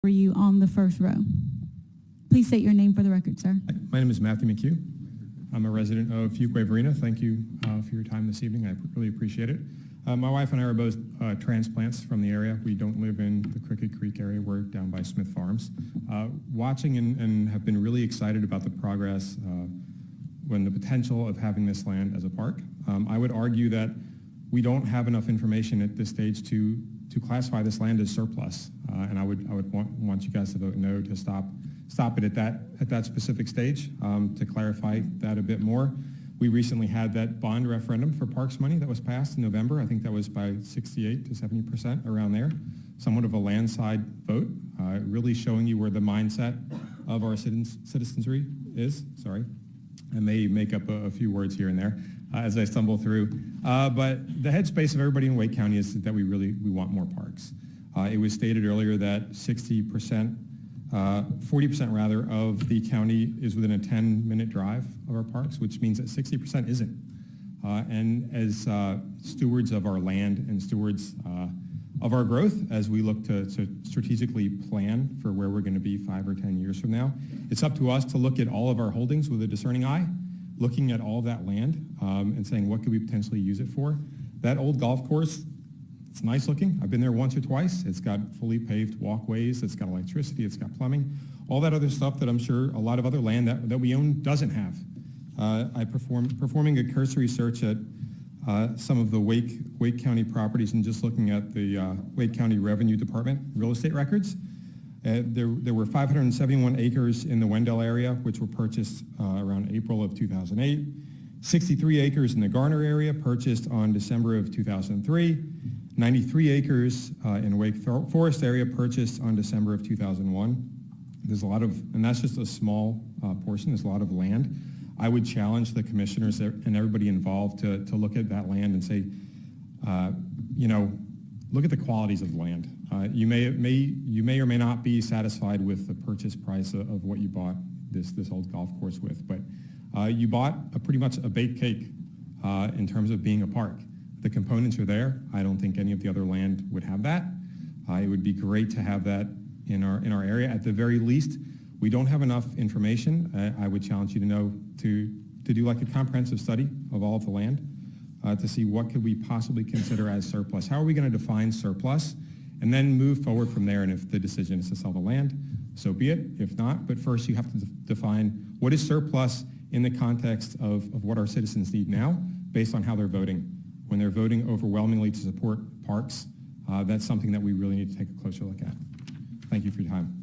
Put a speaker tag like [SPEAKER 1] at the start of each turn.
[SPEAKER 1] for you on the first row. Please state your name for the record, sir.
[SPEAKER 2] My name is Matthew McHugh. I'm a resident of Fuquay Varina. Thank you for your time this evening. I really appreciate it. My wife and I are both transplants from the area. We don't live in the Crooked Creek area. We're down by Smith Farms. Watching and have been really excited about the progress when the potential of having this land as a park. I would argue that we don't have enough information at this stage to classify this land as surplus, and I would want you guys to vote no to stop it at that specific stage. To clarify that a bit more, we recently had that bond referendum for parks money that was passed in November. I think that was by 68 to 70%, around there. Somewhat of a landslide vote, really showing you where the mindset of our citizenry is. Sorry, I may make up a few words here and there as I stumble through. But the headspace of everybody in Wake County is that we want more parks. It was stated earlier that 40% rather of the county is within a 10-minute drive of our parks, which means that 60% isn't. And as stewards of our land and stewards of our growth, as we look to strategically plan for where we're going to be 5 or 10 years from now, it's up to us to look at all of our holdings with a discerning eye, looking at all of that land and saying, what could we potentially use it for? That old golf course, it's nice looking. I've been there once or twice. It's got fully paved walkways. It's got electricity. It's got plumbing. All that other stuff that I'm sure a lot of other land that we own doesn't have. Performing a cursory search at some of the Wake County properties and just looking at the Wake County Revenue Department real estate records. There were 571 acres in the Wendell area, which were purchased around April of 2008. 63 acres in the Garner area, purchased on December of 2003. 93 acres in Wake Forest area, purchased on December of 2001. There's a lot of, and that's just a small portion, there's a lot of land. I would challenge the commissioners and everybody involved to look at that land and say, look at the qualities of the land. You may or may not be satisfied with the purchase price of what you bought this old golf course with, but you bought pretty much a baked cake in terms of being a park. The components are there. I don't think any of the other land would have that. It would be great to have that in our area. At the very least, we don't have enough information. I would challenge you to do like a comprehensive study of all of the land to see what could we possibly consider as surplus. How are we going to define surplus? And then move forward from there. And if the decision is to sell the land, so be it. If not, but first you have to define what is surplus in the context of what our citizens need now based on how they're voting. When they're voting overwhelmingly to support parks, that's something that we really need to take a closer look at. Thank you for your time.